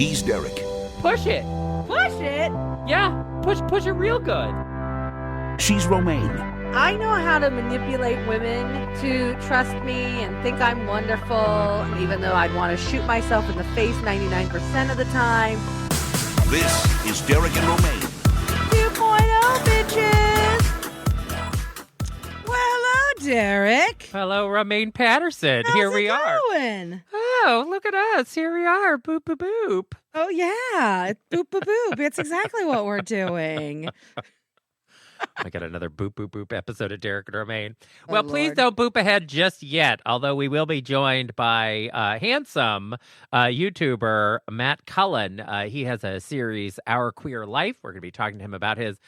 He's Derek. Push it. Push it? Yeah, push it real good. She's Romaine. I know how to manipulate women to trust me and think I'm wonderful, even though I'd want to shoot myself in the face 99% of the time. This is Derek and Romaine. 2.0, bitches! Well, hello, Derek. Hello, Romaine Patterson. How's Here we it are. going? Oh, look at us. Here we are. Boop, boop, boop. Oh, yeah. Boop, boop, boop. It's exactly what we're doing. I got another boop, boop, boop episode of Derek and Romaine. Oh, Well, please Lord. don't boop ahead just yet, although we will be joined by handsome YouTuber Matt Cullen. He has a series, Our Queer Life. We're going to be talking to him about his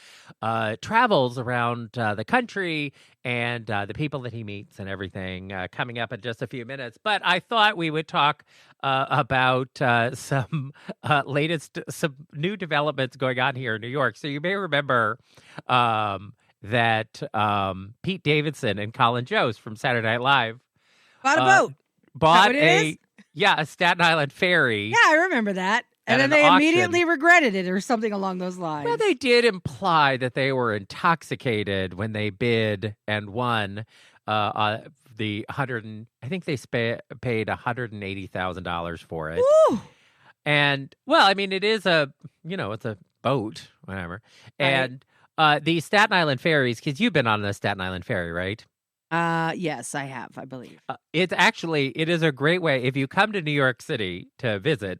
travels around the country and the people that he meets and everything coming up in just a few minutes. But I thought we would talk about some new developments going on here in New York. So you may remember that Pete Davidson and Colin Jost from Saturday Night Live Bought a boat. bought what it is? a Staten Island ferry. Yeah, I remember that. At And then an they auction. immediately regretted it or something along those lines. Well, they did imply that they were intoxicated when they bid and won the I think they paid $180,000 for it. Woo! And well, I mean, it is it's a boat, whatever. Right. And the Staten Island ferries, because you've been on the Staten Island ferry, right? Yes, I have, I believe. It is a great way. If you come to New York City to visit,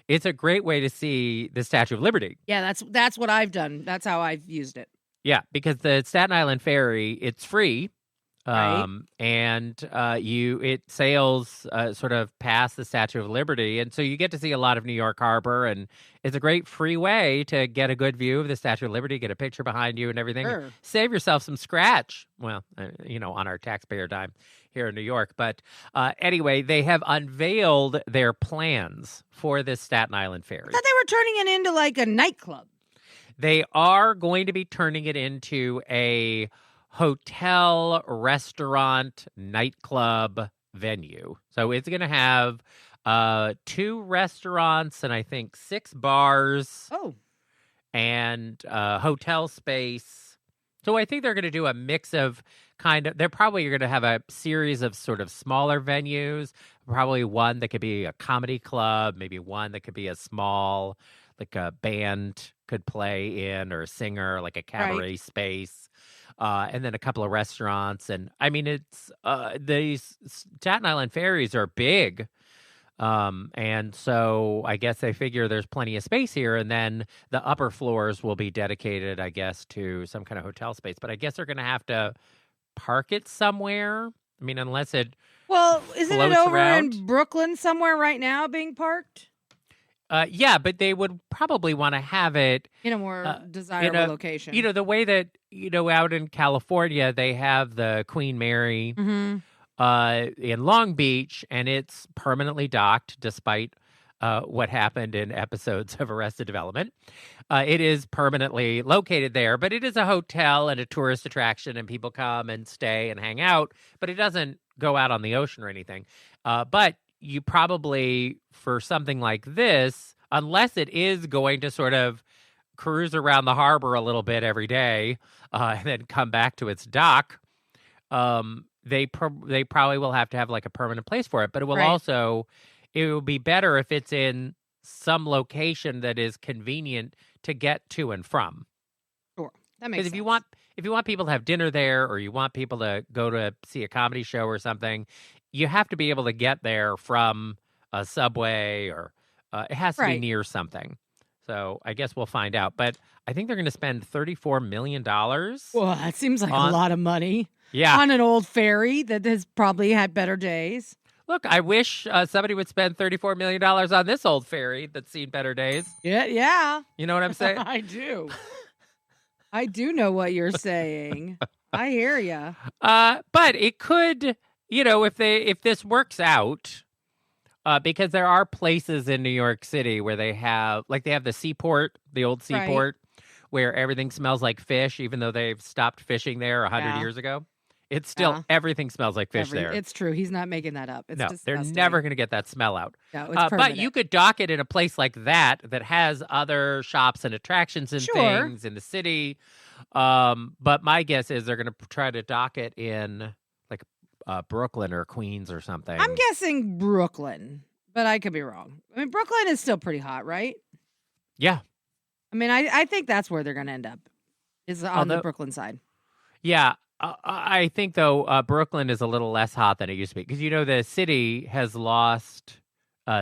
it's a great way to see the Statue of Liberty. Yeah, that's what I've done. That's how I've used it. Yeah, because the Staten Island ferry, it's free. Right. And it sails sort of past the Statue of Liberty. And so you get to see a lot of New York Harbor. And it's a great free way to get a good view of the Statue of Liberty, get a picture behind you and everything. Sure. Save yourself some scratch. Well, on our taxpayer dime here in New York. But anyway, they have unveiled their plans for this Staten Island ferry. I thought they were turning it into like a nightclub. They are going to be turning it into a hotel, restaurant, nightclub venue. So it's going to have 2 restaurants and I think 6 bars. Oh. And hotel space. So I think they're going to do a mix of they're probably going to have a series of sort of smaller venues, probably one that could be a comedy club, maybe one that could be a small, like a band could play in, or a singer, like a cabaret space. And then a couple of restaurants. And I mean, it's these Staten Island ferries are big. And so I guess they figure there's plenty of space here. And then the upper floors will be dedicated, I guess, to some kind of hotel space. But I guess they're going to have to park it somewhere. I mean, unless it isn't it floats over around. in Brooklyn somewhere right now being parked? Yeah, but they would probably want to have it In a more desirable location. the way that, out in California, they have the Queen Mary in Long Beach, and it's permanently docked despite what happened in episodes of Arrested Development. It is permanently located there, but it is a hotel and a tourist attraction, and people come and stay and hang out, but it doesn't go out on the ocean or anything. But you probably, for something like this, unless it is going to sort of cruise around the harbor a little bit every day and then come back to its dock, they probably will have to have like a permanent place for it. But it will it will be better if it's in some location that is convenient to get to and from. Sure, that makes sense. If you want people to have dinner there, or you want people to go to see a comedy show or something, you have to be able to get there from a subway, or it has to be near something. So I guess we'll find out. But I think they're going to spend $34 million. Well, that seems like a lot of money. Yeah. On an old ferry that has probably had better days. Look, I wish somebody would spend $34 million on this old ferry that's seen better days. Yeah. You know what I'm saying? I do. I do know what you're saying. I hear you. But it could, if this works out, because there are places in New York City where they have the seaport, the old seaport, where everything smells like fish, even though they've stopped fishing there 100 years ago. It's still, everything smells like fish there. It's true. He's not making that up. It's no, disgusting. they're never going to get that smell out. No, it's but you could dock it in a place like that has other shops and attractions and things in the city. But my guess is they're going to try to dock it in like Brooklyn or Queens or something. I'm guessing Brooklyn, but I could be wrong. I mean, Brooklyn is still pretty hot, right? Yeah. I mean, I think that's where they're going to end up, is on the Brooklyn side. Yeah. I think, though, Brooklyn is a little less hot than it used to be. Because, the city has lost,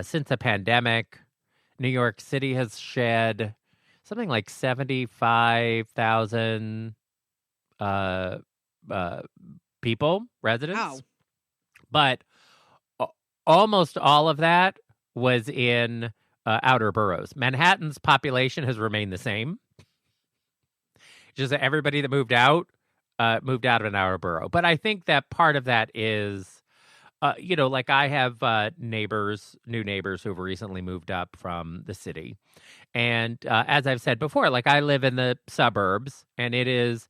since the pandemic, New York City has shed something like 75,000 people, residents. Wow. But almost all of that was in outer boroughs. Manhattan's population has remained the same. Just that everybody that moved out of an outer borough. But I think that part of that is, like I have new neighbors who've recently moved up from the city. And as I've said before, like I live in the suburbs, and it's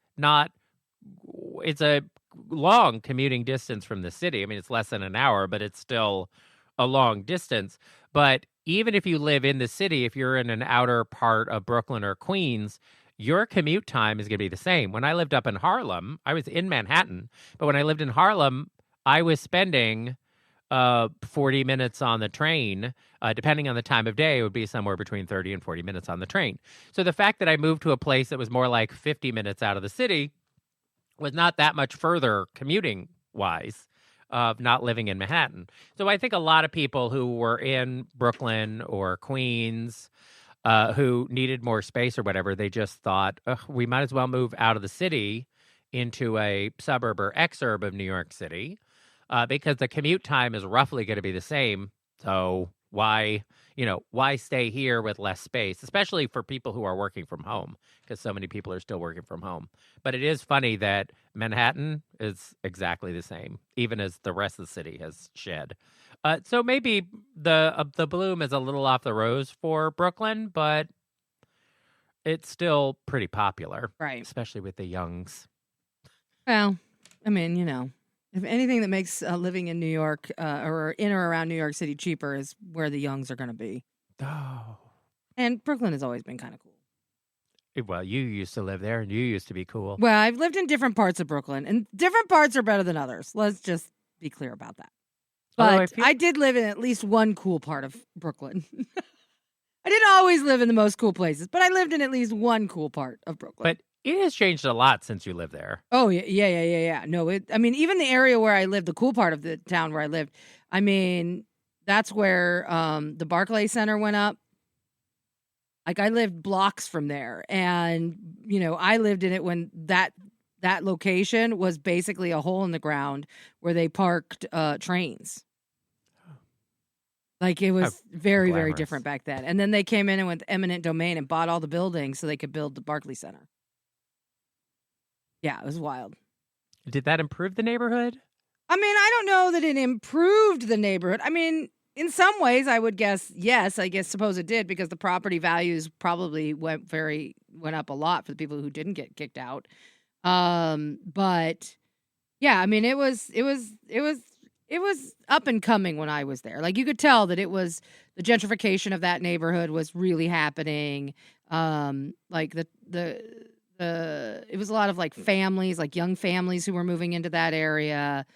a long commuting distance from the city. I mean, it's less than an hour, but it's still a long distance. But even if you live in the city, if you're in an outer part of Brooklyn or Queens, your commute time is going to be the same. When I lived up in Harlem, I was in Manhattan, but when I lived in Harlem, I was spending 40 minutes on the train. Depending on the time of day, it would be somewhere between 30 and 40 minutes on the train. So the fact that I moved to a place that was more like 50 minutes out of the city was not that much further commuting-wise of not living in Manhattan. So I think a lot of people who were in Brooklyn or Queens who needed more space or whatever, they just thought, we might as well move out of the city into a suburb or exurb of New York City because the commute time is roughly going to be the same. So why stay here with less space, especially for people who are working from home, because so many people are still working from home. But it is funny that Manhattan is exactly the same, even as the rest of the city has shed. So maybe the bloom is a little off the rose for Brooklyn, but it's still pretty popular, right? Especially with the youngs. Well, I mean, if anything that makes living in New York or in or around New York City cheaper is where the youngs are going to be. Oh. And Brooklyn has always been kind of cool. Well, you used to live there, and you used to be cool. Well, I've lived in different parts of Brooklyn, and different parts are better than others. Let's just be clear about that. But I did live in at least one cool part of Brooklyn. I didn't always live in the most cool places, but I lived in at least one cool part of Brooklyn. But it has changed a lot since you lived there. Oh, yeah. No, even the area where I lived, the cool part of the town where I lived, I mean, that's where the Barclay Center went up. Like, I lived blocks from there, and, I lived in it when that location was basically a hole in the ground where they parked trains. Like, it was very, very different back then. And then they came in and went eminent domain and bought all the buildings so they could build the Barclay Center. Yeah, it was wild. Did that improve the neighborhood? I mean, I don't know that it improved the neighborhood. I mean, in some ways, I would guess yes. Suppose it did, because the property values probably went up a lot for the people who didn't get kicked out. But yeah, I mean, it was up and coming when I was there. Like, you could tell that it was the gentrification of that neighborhood was really happening. Like it was a lot of like families, like young families who were moving into that area.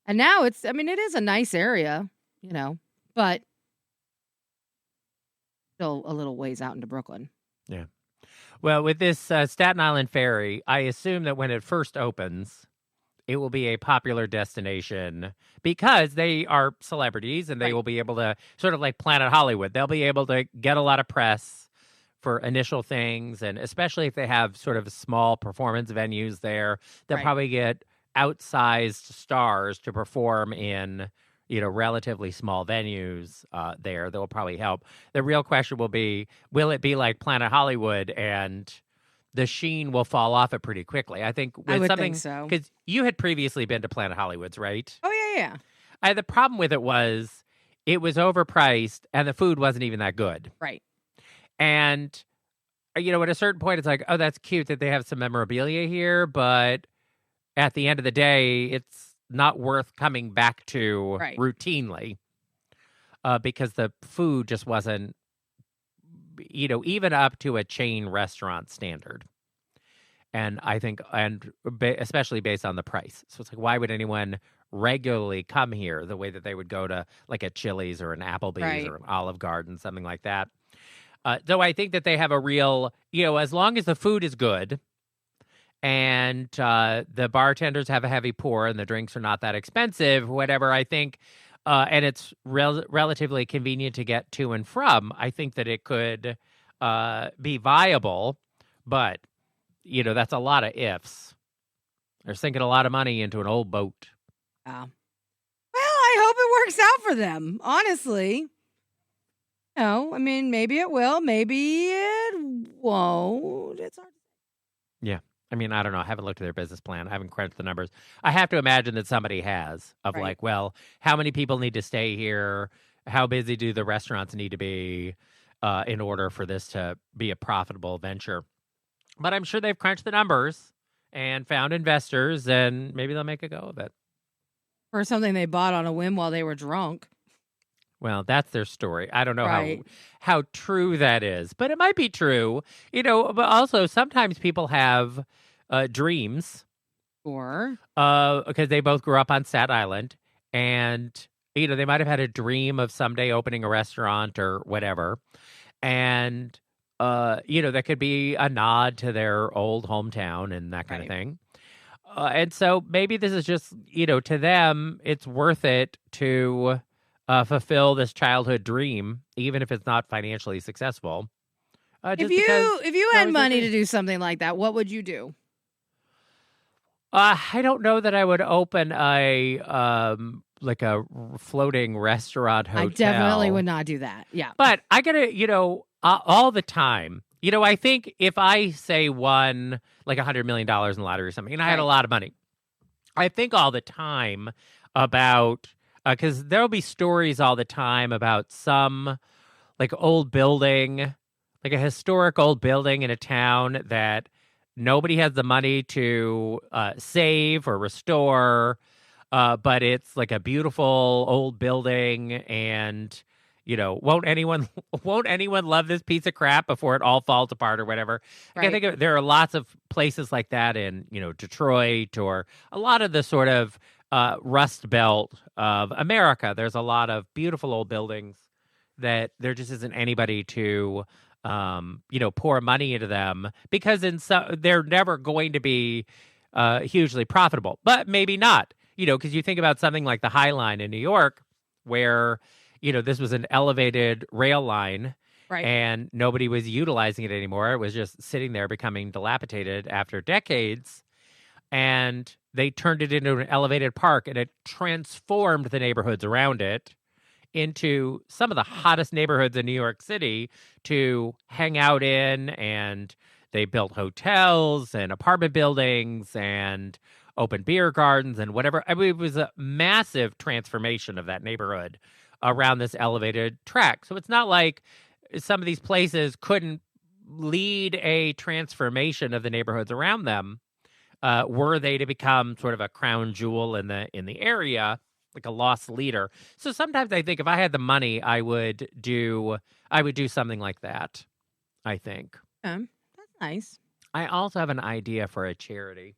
And now it is a nice area, but still a little ways out into Brooklyn. Yeah. Well, with this Staten Island ferry, I assume that when it first opens, it will be a popular destination because they are celebrities and they will be able to, sort of like Planet Hollywood, they'll be able to get a lot of press for initial things. And especially if they have sort of small performance venues there, they'll probably get outsized stars to perform in, relatively small venues there that will probably help. The real question will be, will it be like Planet Hollywood and the sheen will fall off it pretty quickly? I think with think so. Because you had previously been to Planet Hollywood's, right? Oh, yeah. The problem with it was overpriced and the food wasn't even that good. Right. And, at a certain point, it's like, oh, that's cute that they have some memorabilia here, but at the end of the day, it's not worth coming back to Right. routinely because the food just wasn't, even up to a chain restaurant standard. And I think, especially based on the price. So it's like, why would anyone regularly come here the way that they would go to like a Chili's or an Applebee's Right. or an Olive Garden, something like that? Though I think that they have a real, as long as the food is good and the bartenders have a heavy pour and the drinks are not that expensive, whatever, I think, and it's relatively convenient to get to and from, I think that it could be viable. But, that's a lot of ifs. They're sinking a lot of money into an old boat. Wow. Well, I hope it works out for them, honestly. No, I mean, maybe it will, maybe it won't. It's hard. Yeah. I mean, I don't know. I haven't looked at their business plan. I haven't crunched the numbers. I have to imagine that somebody has of Right. like, well, how many people need to stay here? How busy do the restaurants need to be in order for this to be a profitable venture? But I'm sure they've crunched the numbers and found investors, and maybe they'll make a go of it. Or something they bought on a whim while they were drunk. Well, that's their story. I don't know Right. how true that is, but it might be true. But also sometimes people have dreams Or because they both grew up on Staten Island, and they might have had a dream of someday opening a restaurant or whatever, and that could be a nod to their old hometown and that kind of Right. thing. And so maybe this is just, to them, it's worth it to fulfill this childhood dream, even if it's not financially successful. if Just you that had was money their to do something like that, what would you do? I don't know that I would open like a floating restaurant hotel. I definitely would not do that. Yeah. But I gotta, all the time. I think if I say won like $100 million in the lottery or something, and I had a Right. lot of money, I think all the time about because there'll be stories all the time about some like old building, like a historic old building in a town that nobody has the money to save or restore, but it's like a beautiful old building, and won't anyone love this piece of crap before it all falls apart or whatever? Like, I Right. think there are lots of places like that in Detroit or a lot of the sort of Rust Belt of America. There's a lot of beautiful old buildings that there just isn't anybody to pour money into them because they're never going to be hugely profitable. But maybe not, because you think about something like the High Line in New York, where this was an elevated rail line, Right. and nobody was utilizing it anymore. It was just sitting there becoming dilapidated after decades. And they turned it into an elevated park, and it transformed the neighborhoods around it into some of the hottest neighborhoods in New York City to hang out in. And they built hotels and apartment buildings and open beer gardens and whatever. I mean, it was a massive transformation of that neighborhood around this elevated track. So it's not like some of these places couldn't lead a transformation of the neighborhoods around them, were they to become sort of a crown jewel in the area, like a lost leader. So sometimes I think if I had the money, I would do something like that, I think. That's nice. I also have an idea for a charity.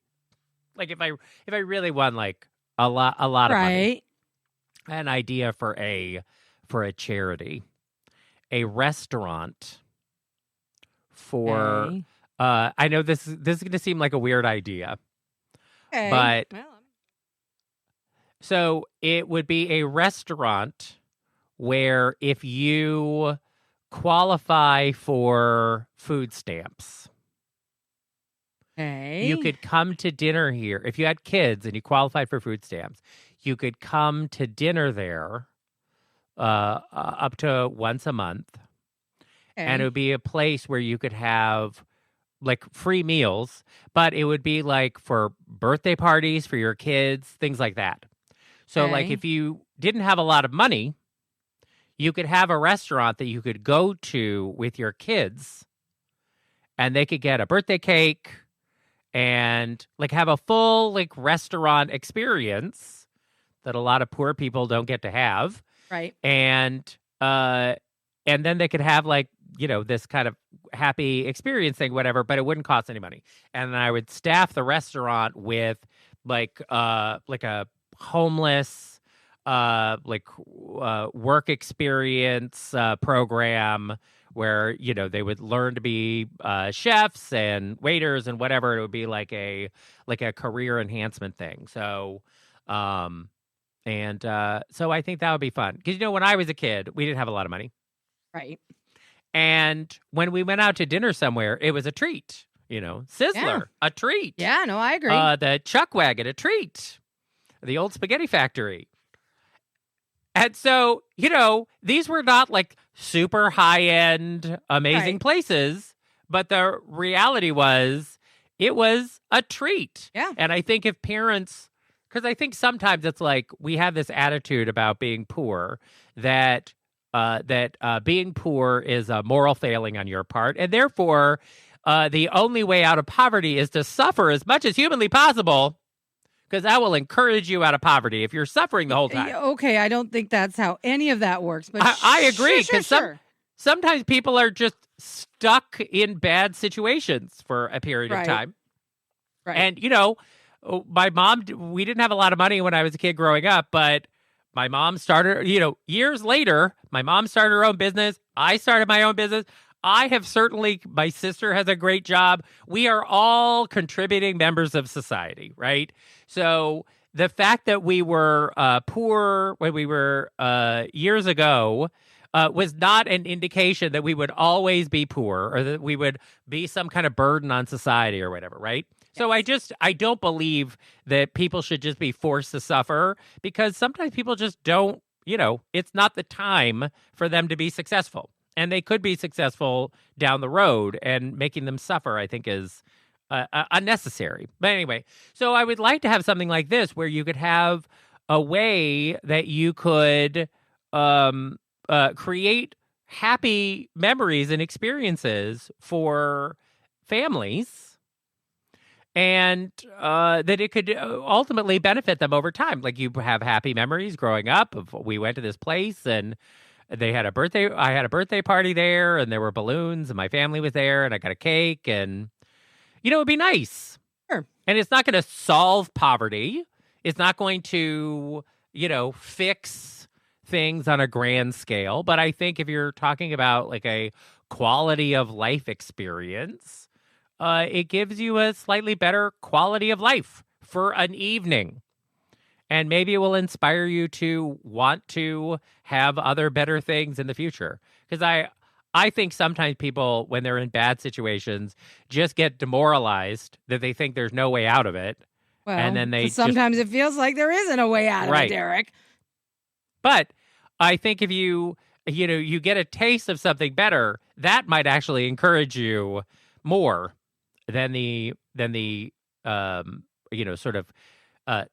Like if I really won like a lot of money, Right. an idea for a charity, a restaurant for. Okay. I know this is going to seem like a weird idea, Okay. but Well, so it would be a restaurant where if you qualify for food stamps, okay. you could come to dinner here. If you had kids and you qualified for food stamps, you could come to dinner there up to once a month. And it would be a place where you could have like free meals, but it would be like for birthday parties for your kids, things like that. So like Okay. if you didn't have a lot of money, you could have a restaurant that you could go to with your kids, and they could get a birthday cake and like have a full like restaurant experience that a lot of poor people don't get to have. Right. And then they could have like, this kind of happy experience thing, whatever, but it wouldn't cost any money. And then I would staff the restaurant with like a homeless work experience program where they would learn to be chefs and waiters and whatever. It would be like a career enhancement thing. So so I think that would be fun because when I was a kid, we didn't have a lot of money, right? And when we went out to dinner somewhere, it was a treat. Sizzler, a treat. Yeah, no, I agree. The Chuck Wagon, a treat. The old spaghetti factory. And so, these were not like super high-end, amazing places, but the reality was it was a treat. Yeah. And I think if parents, because I think sometimes it's like we have this attitude about being poor that being poor is a moral failing on your part, and therefore the only way out of poverty is to suffer as much as humanly possible. Because that will encourage you out of poverty if you're suffering the whole time. Okay, I don't think that's how any of that works. But I agree. Because sure. Sometimes people are just stuck in bad situations for a period of time. Right. And, my mom, we didn't have a lot of money when I was a kid growing up, but my mom started, years later, my mom started her own business. I started my own business. I have certainly, my sister has a great job. We are all contributing members of society, right? So the fact that we were poor when we were years ago was not an indication that we would always be poor or that we would be some kind of burden on society or whatever, right? So I don't believe that people should just be forced to suffer because sometimes people just don't, it's not the time for them to be successful. And they could be successful down the road, and making them suffer, I think, is unnecessary. But anyway, so I would like to have something like this where you could have a way that you could create happy memories and experiences for families, and that it could ultimately benefit them over time. Like you have happy memories growing up of we went to this place and they had I had a birthday party there, and there were balloons, and my family was there, and I got a cake, and, it'd be nice. Sure. And it's not going to solve poverty. It's not going to, fix things on a grand scale. But I think if you're talking about like a quality of life experience, it gives you a slightly better quality of life for an evening. And maybe it will inspire you to want to have other better things in the future. Because I think sometimes people, when they're in bad situations, just get demoralized that they think there's no way out of it. Well, and then sometimes it feels like there isn't a way out of it, Derek. But I think if you get a taste of something better, that might actually encourage you more than the sort of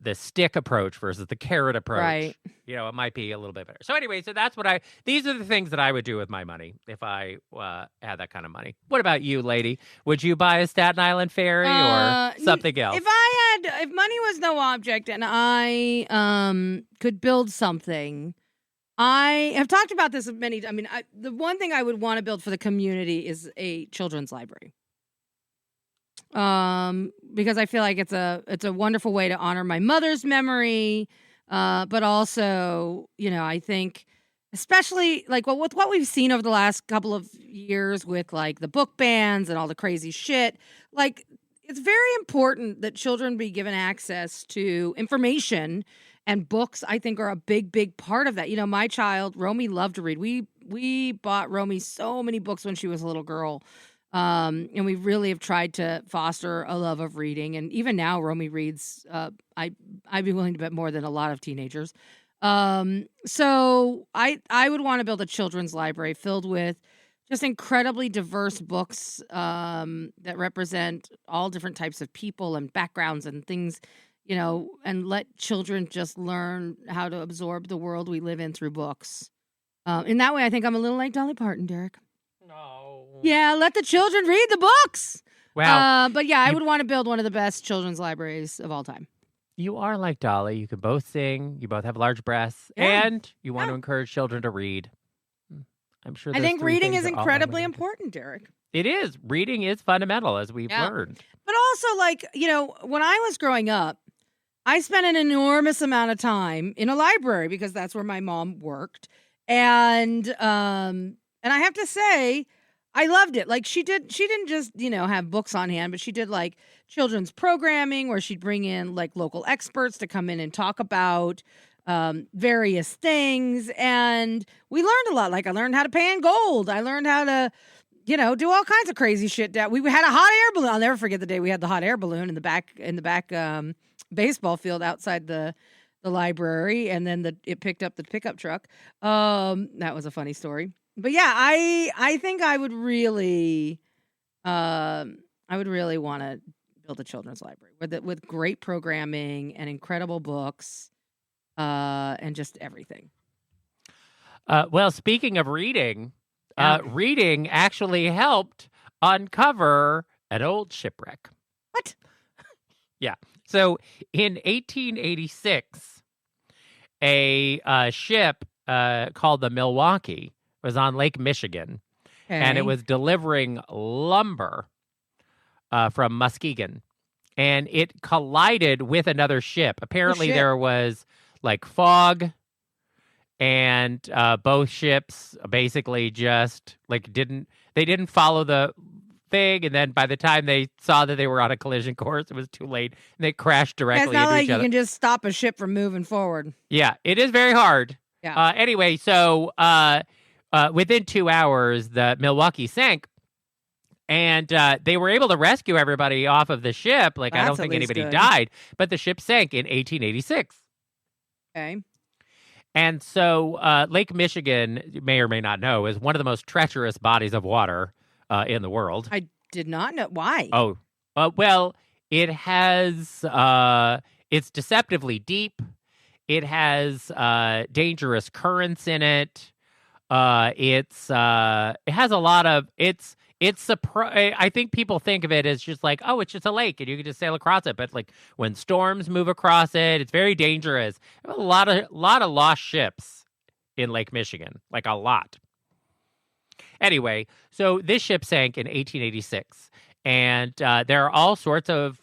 the stick approach versus the carrot approach. Right. It might be a little bit better. So anyway, so that's these are the things that I would do with my money if I had that kind of money. What about you, lady? Would you buy a Staten Island ferry or something else? If money was no object and I could build something, I have talked about this many times. I mean, the one thing I would want to build for the community is a children's library. Because I feel like it's a wonderful way to honor my mother's memory, but also, I think especially like with what we've seen over the last couple of years with like the book bans and all the crazy shit, like it's very important that children be given access to information, and books I think are a big part of that. My child Romy loved to read. We bought Romy so many books when she was a little girl. And we really have tried to foster a love of reading. And even now, Romy reads, I'd be willing to bet more than a lot of teenagers. So I would want to build a children's library filled with just incredibly diverse books that represent all different types of people and backgrounds and things, and let children just learn how to absorb the world we live in through books. In that way, I think I'm a little like Dolly Parton, Derek. No. Yeah, let the children read the books. Wow. But yeah, I would want to build one of the best children's libraries of all time. You are like Dolly. You can both sing. You both have large breasts. Yeah. And you want to encourage children to read. I'm sure I those think three reading things is are all incredibly unrelated. important, Derek. It is. Reading is fundamental, as we've learned. But also, like, when I was growing up, I spent an enormous amount of time in a library because that's where my mom worked. And I have to say, I loved it. Like she didn't just, have books on hand, but she did like children's programming where she'd bring in like local experts to come in and talk about various things. And we learned a lot. Like I learned how to pan gold. I learned how to, do all kinds of crazy shit. We had a hot air balloon. I'll never forget the day we had the hot air balloon in the back baseball field outside the library, and then it picked up the pickup truck. That was a funny story. But yeah, I think I would really want to build a children's library with great programming and incredible books, and just everything. Well, speaking of reading, reading actually helped uncover an old shipwreck. What? Yeah. So in 1886, a ship called the Milwaukee was on Lake Michigan, and it was delivering lumber from Muskegon, and it collided with another ship. Apparently, there was like fog, and both ships basically just like didn't follow the thing, and then by the time they saw that they were on a collision course, it was too late, and they crashed directly into each other. It's not like you can just stop a ship from moving forward. Yeah, it is very hard. Yeah. Anyway, so within 2 hours, the Milwaukee sank, and they were able to rescue everybody off of the ship. Like, I don't think anybody died, but the ship sank in 1886. Okay. And so Lake Michigan, you may or may not know, is one of the most treacherous bodies of water in the world. I did not know. Why? Oh, well, it has, it's deceptively deep. It has dangerous currents in it. It has a lot of, I think people think of it as just like, oh, it's just a lake and you can just sail across it. But like when storms move across it, it's very dangerous. A lot of lost ships in Lake Michigan, like a lot. Anyway, so this ship sank in 1886, and there are all sorts of,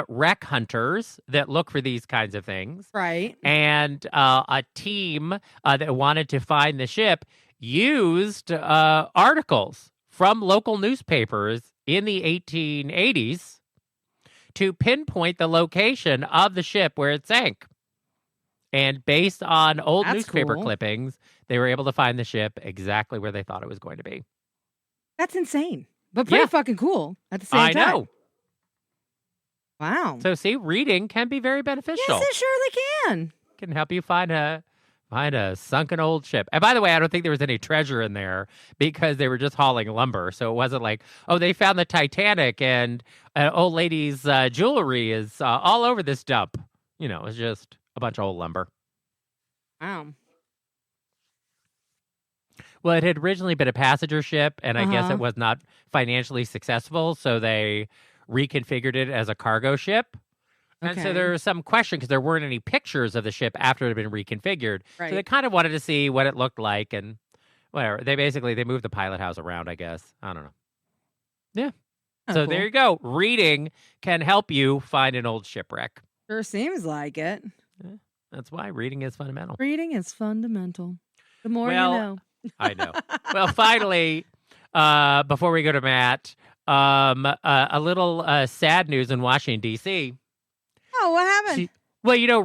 wreck hunters that look for these kinds of things. Right. And a team that wanted to find the ship used articles from local newspapers in the 1880s to pinpoint the location of the ship where it sank. And based on old newspaper clippings, they were able to find the ship exactly where they thought it was going to be. That's insane, but pretty fucking cool at the same time. I know. Wow. So see, reading can be very beneficial. Yes, it surely can. It can help you find a sunken old ship. And by the way, I don't think there was any treasure in there because they were just hauling lumber. So it wasn't like, oh, they found the Titanic and an old lady's jewelry is all over this dump. It was just a bunch of old lumber. Wow. Well, it had originally been a passenger ship, and I guess it was not financially successful, so they reconfigured it as a cargo ship. And so there was some question because there weren't any pictures of the ship after it had been reconfigured. Right. So they kind of wanted to see what it looked like, and whatever. They moved the pilot house around, I guess. I don't know. Yeah. So cool. There you go. Reading can help you find an old shipwreck. Sure seems like it. Yeah. That's why reading is fundamental. Reading is fundamental. The more you know. I know. Well, finally, before we go to Matt, a little sad news in Washington, D.C. Oh, what happened?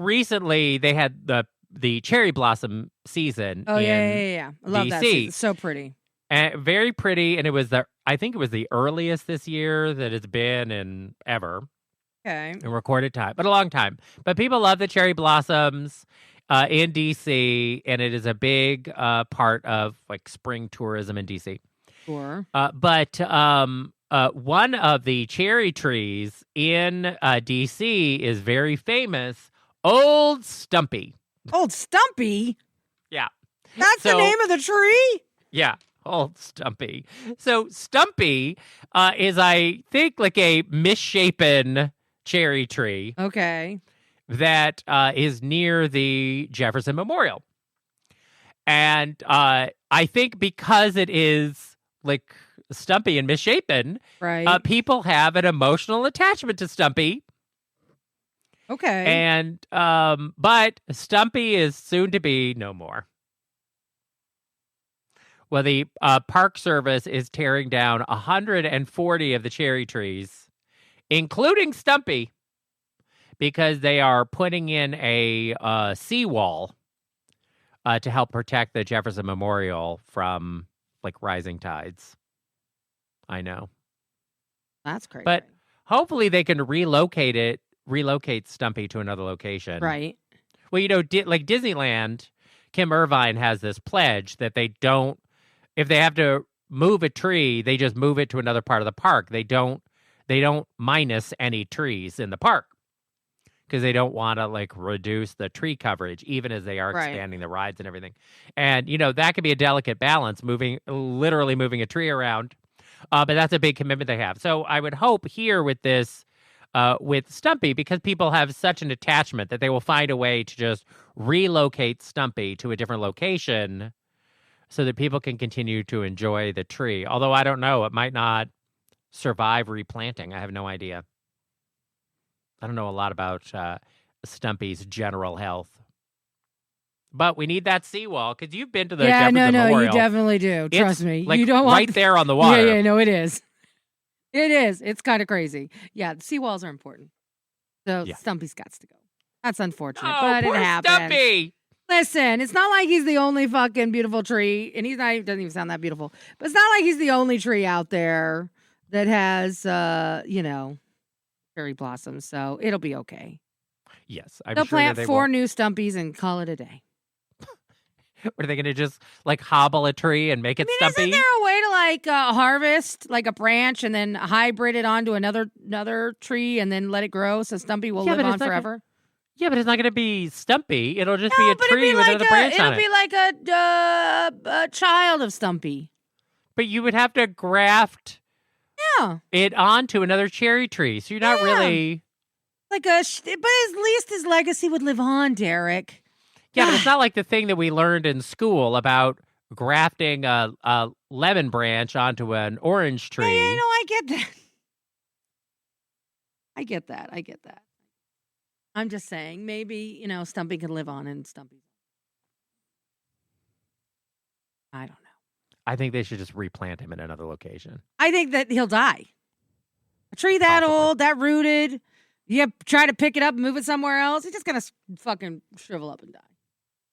Recently they had the cherry blossom season. Oh, yeah. I love that season. It's so pretty. And very pretty, and I think it was the earliest this year that it's been in ever. Okay. In recorded time, but a long time. But people love the cherry blossoms in D.C., and it is a big part of like spring tourism in D.C. Sure. But one of the cherry trees in D.C. is very famous, Old Stumpy. Old Stumpy? Yeah. That's the name of the tree? Yeah. called Stumpy. So Stumpy is, I think, like a misshapen cherry tree Okay. that is near the Jefferson Memorial. And I think because it is like Stumpy and misshapen, Right. people have an emotional attachment to Stumpy. Okay. And but Stumpy is soon to be no more. Well, the Park Service is tearing down 140 of the cherry trees, including Stumpy, because they are putting in a seawall to help protect the Jefferson Memorial from like rising tides. I know. That's crazy. But hopefully they can relocate Stumpy to another location. Right. Well, you know, like Disneyland, Kim Irvine has this pledge that they don't, if they have to move a tree, they just move it to another part of the park. They don't minus any trees in the park because they don't want to like reduce the tree coverage, even as they are expanding the rides and everything. And, you know, that could be a delicate balance, literally moving a tree around. But that's a big commitment they have. So I would hope here with this, with Stumpy, because people have such an attachment that they will find a way to just relocate Stumpy to a different location so that people can continue to enjoy the tree. Although I don't know, it might not survive replanting. I have no idea. I don't know a lot about Stumpy's general health. But we need that seawall because you've been to the Jefferson Memorial. You definitely do. Trust me. Like you don't right there on the water. Yeah, no, it is. It is. It's kind of crazy. Yeah, the seawalls are important. So Stumpy's got to go. That's unfortunate, but it poor happens. Stumpy. Listen, it's not like he's the only fucking beautiful tree, and doesn't even sound that beautiful. But it's not like he's the only tree out there that has, cherry blossoms. So it'll be okay. Yes, I'm They'll sure plant that they 4 will. new Stumpies and call it a day. Are they going to just like hobble a tree and make it Stumpy? Isn't there a way to like harvest like a branch and then hybrid it onto another tree and then let it grow so Stumpy will live on forever? Yeah, but it's not going to be Stumpy. It'll just be a tree with another branch on it. It'll be like a child of Stumpy. But you would have to graft it onto another cherry tree. So you're not really... But at least his legacy would live on, Derek. Yeah, but it's not like the thing that we learned in school about grafting a lemon branch onto an orange tree. Yeah, no, I get that. I get that. I'm just saying, maybe, Stumpy can live on in Stumpy. I don't know. I think they should just replant him in another location. I think that he'll die. A tree that old, that rooted, you try to pick it up and move it somewhere else, he's just going to fucking shrivel up and die.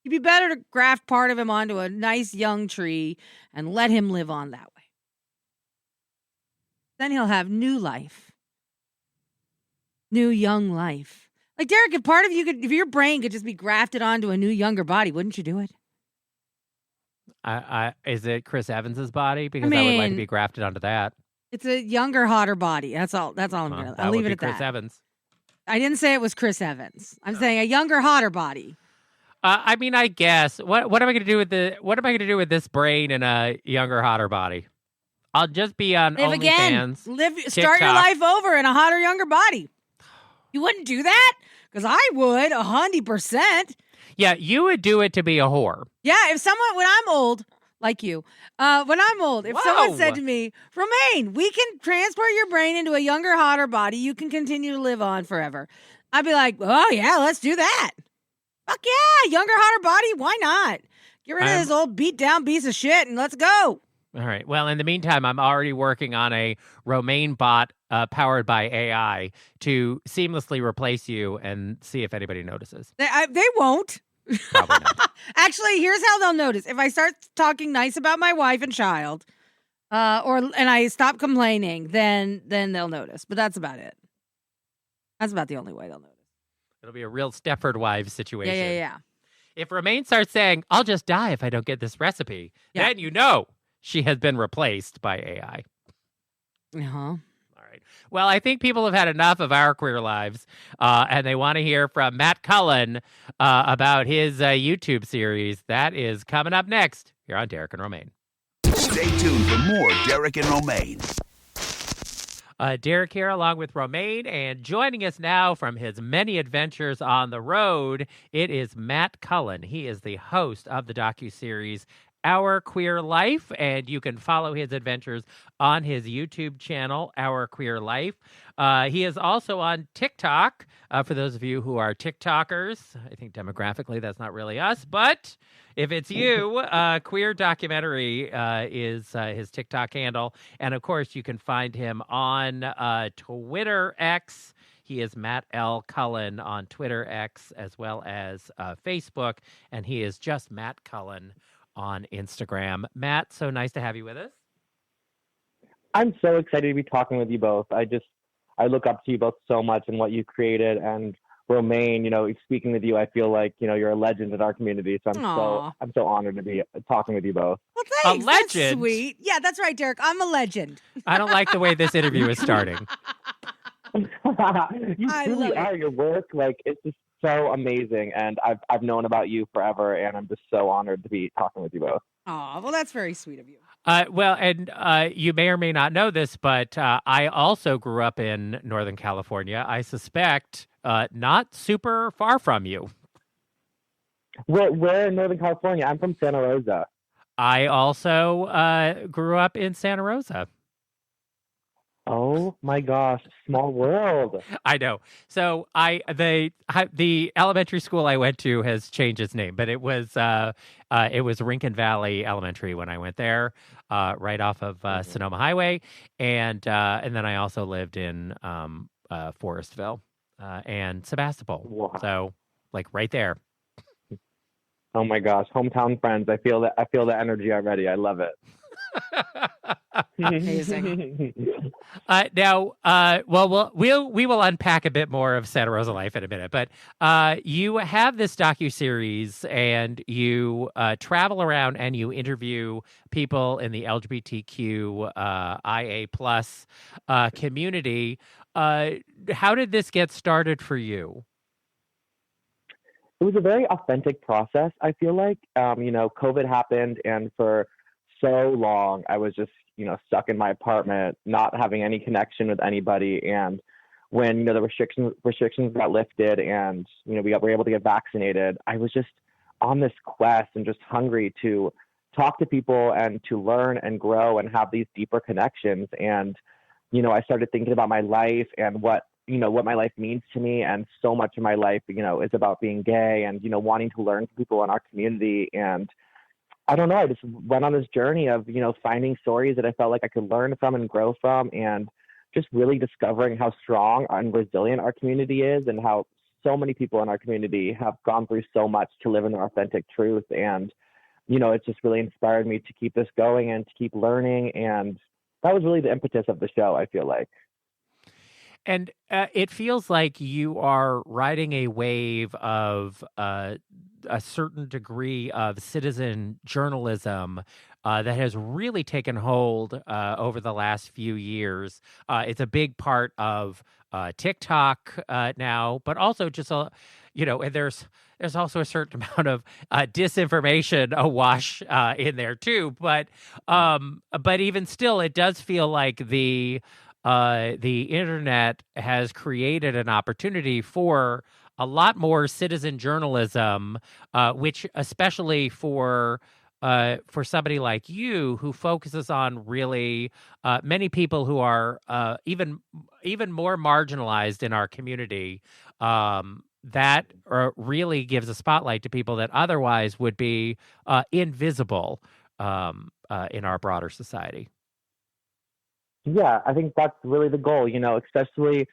It'd be better to graft part of him onto a nice young tree and let him live on that way. Then he'll have new life. New young life. Like, Derek, if your brain could just be grafted onto a new younger body, wouldn't you do it? Is it Chris Evans's body? Because I would like to be grafted onto that. It's a younger, hotter body. That's all I'm going to. I'll leave it at Chris that. Evans. I didn't say it was Chris Evans. I'm saying a younger, hotter body. I mean, I guess. What am I going to do with this brain in a younger, hotter body? I'll just be on OnlyFans. Start your life over in a hotter, younger body. You wouldn't do that? Because I would, 100%. Yeah, you would do it to be a whore. Yeah, when I'm old, like you, if someone said to me, Romaine, we can transport your brain into a younger, hotter body, you can continue to live on forever. I'd be like, oh yeah, let's do that. Fuck yeah, younger, hotter body, why not? Get rid of this old beat down piece of shit and let's go. All right. Well, in the meantime, I'm already working on a Romaine bot powered by AI to seamlessly replace you and see if anybody notices. They won't. Probably not. Actually, here's how they'll notice. If I start talking nice about my wife and child, and I stop complaining, then they'll notice. But that's about it. That's about the only way they'll notice. It'll be a real Stepford Wives situation. Yeah. If Romaine starts saying, I'll just die if I don't get this recipe, then you know she has been replaced by AI. Uh-huh. All right. Well, I think people have had enough of our queer lives, and they want to hear from Matt Cullen about his YouTube series. That is coming up next here on Derek and Romaine. Stay tuned for more Derek and Romaine. Derek here along with Romaine, and joining us now from his many adventures on the road, it is Matt Cullen. He is the host of the docuseries Our Queer Life, and you can follow his adventures on his YouTube channel, Our Queer Life. He is also on TikTok. For those of you who are TikTokers, I think demographically that's not really us, but if it's you, Queer Documentary is his TikTok handle. And of course, you can find him on Twitter X. He is Matt L. Cullen on Twitter X as well as Facebook. And he is just Matt Cullen on Instagram. Matt, so nice to have you with us. I'm so excited to be talking with you both. I look up to you both so much and what you created. And Romaine, speaking with you, I feel like, you're a legend in our community. So I'm so honored to be talking with you both. Well, thanks. A legend? That's sweet. Yeah, that's right, Derek. I'm a legend. I don't like the way this interview is starting. You truly are. Your work, it's just so amazing. And I've known about you forever, and I'm just so honored to be talking with you both. Oh, well, that's very sweet of you. You may or may not know this, but I also grew up in Northern California. I suspect not super far from you. Where in Northern California? I'm from Santa Rosa. I also grew up in Santa Rosa. Oh my gosh, small world. I know. So the elementary school I went to has changed its name, but it was Rincon Valley Elementary when I went there, right off of Sonoma Highway, and then I also lived in Forestville and Sebastopol. Wow. So right there. Oh my gosh, hometown friends. I feel the energy already. I love it. Amazing. We will unpack a bit more of Santa Rosa life in a minute, but you have this docuseries and you travel around and you interview people in the LGBTQ IA plus community. How did this get started for you? It was a very authentic process. I feel like, COVID happened, and for so long I was just, stuck in my apartment, not having any connection with anybody. And when, the restrictions got lifted and, we were able to get vaccinated, I was just on this quest and just hungry to talk to people and to learn and grow and have these deeper connections. And, I started thinking about my life and what my life means to me. And so much of my life, is about being gay and, wanting to learn from people in our community. And I don't know, I just went on this journey of, finding stories that I felt like I could learn from and grow from, and just really discovering how strong and resilient our community is and how so many people in our community have gone through so much to live in their authentic truth. And, it's just really inspired me to keep this going and to keep learning. And that was really the impetus of the show, I feel like. And it feels like you are riding a wave of a certain degree of citizen journalism that has really taken hold over the last few years. It's a big part of TikTok now, but also just and there's also a certain amount of disinformation awash in there too. But even still, it does feel like the internet has created an opportunity for a lot more citizen journalism, which especially for somebody like you who focuses on really many people who are even more marginalized in our community, that really gives a spotlight to people that otherwise would be invisible in our broader society. Yeah, I think that's really the goal, especially,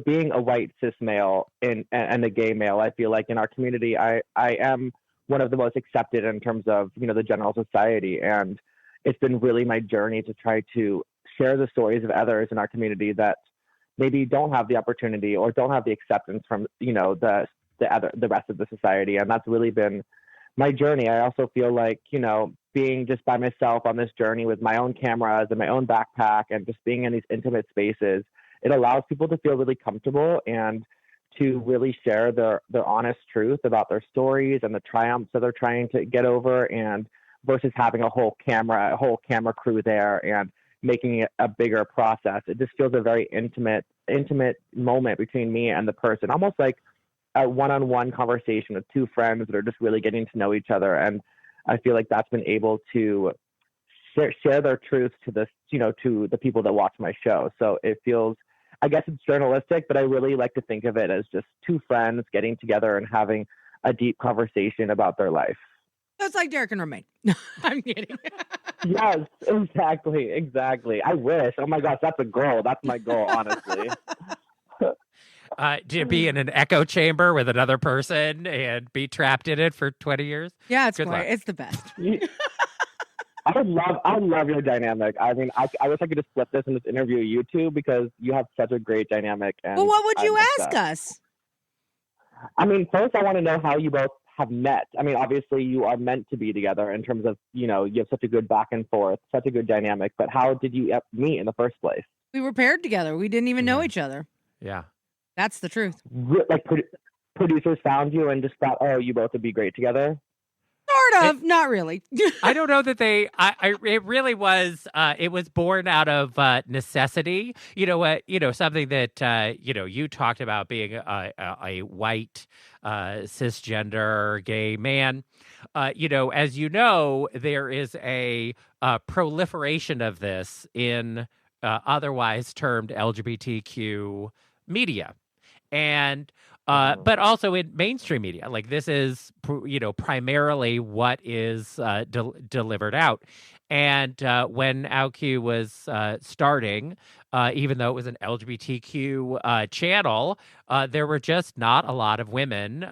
being a white cis male and a gay male. I feel like in our community, I am one of the most accepted in terms of, the general society. And it's been really my journey to try to share the stories of others in our community that maybe don't have the opportunity or don't have the acceptance from, the rest of the society. And that's really been my journey. I also feel like, being just by myself on this journey with my own cameras and my own backpack and just being in these intimate spaces, it allows people to feel really comfortable and to really share their honest truth about their stories and the triumphs that they're trying to get over, and versus having a whole camera crew there and making it a bigger process. It just feels a very intimate moment between me and the person, almost like a one-on-one conversation with two friends that are just really getting to know each other. And I feel like that's been able to share their truths to this, to the people that watch my show. So it feels, I guess it's journalistic, but I really like to think of it as just two friends getting together and having a deep conversation about their life. So it's like Derek and Romaine. I'm kidding. Yes, exactly. I wish. Oh my gosh, that's a goal. That's my goal, honestly. To be in an echo chamber with another person and be trapped in it for 20 years? Yeah, it's Good great. luck. It's the best. I love your dynamic. I mean, I wish I could just flip this and just interview you two because you have such a great dynamic. And Well, what would you ask us? I mean, first I want to know how you both have met. I mean, obviously you are meant to be together in terms of, you have such a good back and forth, such a good dynamic, but how did you meet in the first place? We were paired together. We didn't even know each other. Yeah. That's the truth. Like producers found you and just thought, oh, you both would be great together? Sort of, not really. I don't know that it really was, it was born out of necessity. You know what, something that, you talked about being a white, cisgender gay man. As you know, there is a proliferation of this in otherwise termed LGBTQ media. And but also in mainstream media, like this is, primarily what is delivered out. And when OutQ was starting, even though it was an LGBTQ channel, there were just not a lot of women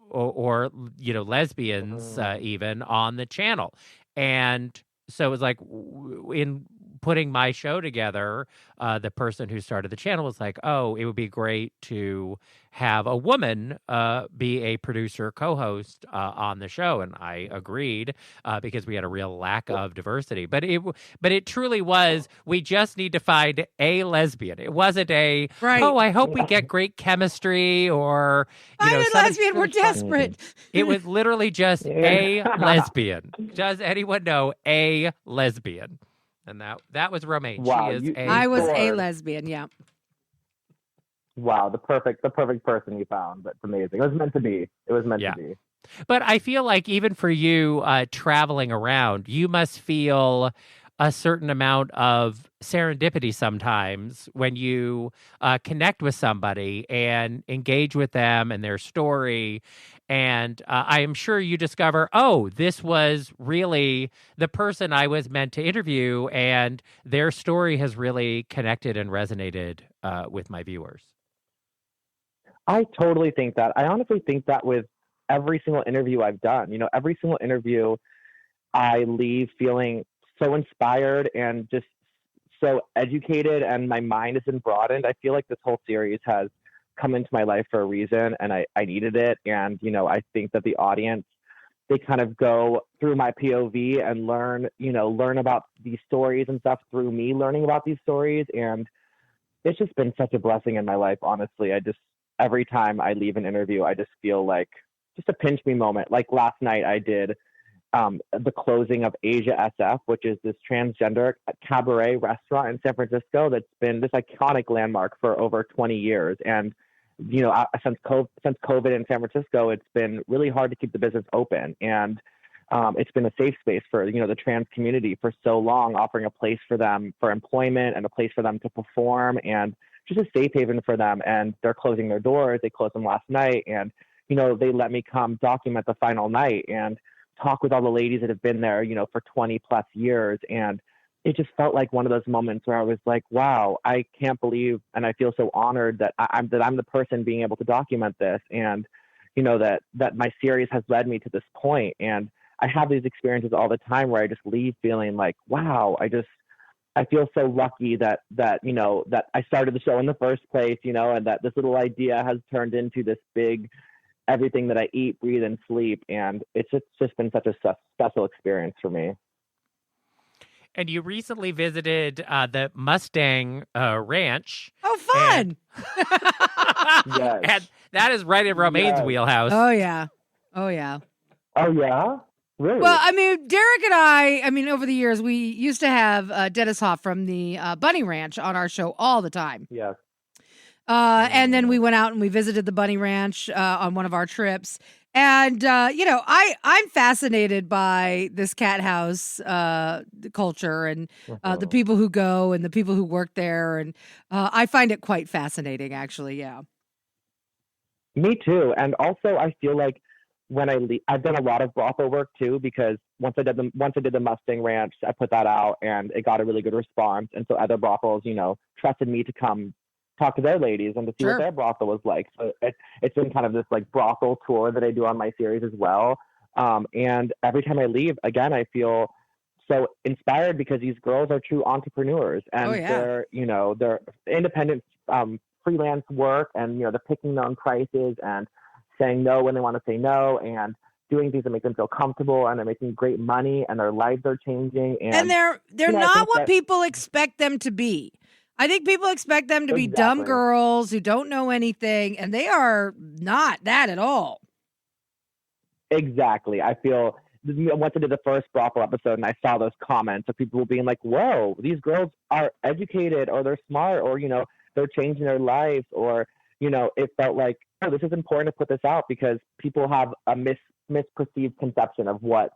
or lesbians even on the channel. And so it was like in putting my show together, the person who started the channel was like, oh, it would be great to have a woman be a producer co-host on the show. And I agreed because we had a real lack of diversity. But it truly was, we just need to find a lesbian. It wasn't a, right. Oh, I hope we get great chemistry or, find a lesbian, we're desperate. It was literally just a lesbian. Does anyone know a lesbian? And that was Romaine. Wow, I was a lesbian, yeah. Wow, the perfect person you found. That's amazing. It was meant to be. To be. But I feel like even for you traveling around, you must feel a certain amount of serendipity sometimes when you connect with somebody and engage with them and their story. And I am sure you discover, oh, this was really the person I was meant to interview, and their story has really connected and resonated with my viewers. I totally think that. I honestly think that with every single interview I've done. Every single interview, I leave feeling so inspired and just so educated, and my mind has been broadened. I feel like this whole series has come into my life for a reason, and I needed it. And, I think that the audience, they kind of go through my POV and learn about these stories and stuff through me learning about these stories. And it's just been such a blessing in my life, honestly. Every time I leave an interview, I just feel like just a pinch me moment. Like last night I did the closing of Asia SF, which is this transgender cabaret restaurant in San Francisco that's been this iconic landmark for over 20 years. And, since COVID in San Francisco, it's been really hard to keep the business open. And it's been a safe space for, the trans community for so long, offering a place for them for employment and a place for them to perform and just a safe haven for them. And they're closing their doors. They closed them last night. And, they let me come document the final night and talk with all the ladies that have been there, for 20 plus years. And it just felt like one of those moments where I was like, wow, I can't believe, and I feel so honored that I'm the person being able to document this. And, that my series has led me to this point. And I have these experiences all the time where I just leave feeling like, wow, I feel so lucky that I started the show in the first place, and that this little idea has turned into this big, everything that I eat, breathe, and sleep. And it's just been such a special experience for me. And you recently visited the Mustang Ranch. Oh, fun. Yes. And that is right in Romaine's wheelhouse. Oh, yeah. Oh, yeah? Really? Well, I mean, Derek and I mean, over the years, we used to have Dennis Hoff from the Bunny Ranch on our show all the time. Yes. And then we went out and we visited the Bunny Ranch on one of our trips. And, I'm fascinated by this cat house culture and the people who go and the people who work there. And I find it quite fascinating, actually. Yeah. Me too. And also, I feel like when I've done a lot of brothel work too, because once I did the Mustang Ranch, I put that out and it got a really good response. And so other brothels, trusted me to come talk to their ladies and to see what their brothel was like. So it's been kind of this like brothel tour that I do on my series as well. And every time I leave, again, I feel so inspired because these girls are true entrepreneurs and they're independent freelance work, and they're picking their own prices and saying no when they want to say no and doing things that make them feel comfortable, and they're making great money and their lives are changing. And they're not what people expect them to be. I think people expect them to be dumb girls who don't know anything, and they are not that at all. Exactly. I feel once I did the first brothel episode and I saw those comments of people being like, whoa, these girls are educated, or they're smart, or, they're changing their lives, or, it felt like, oh, this is important to put this out because people have a misperceived conception of what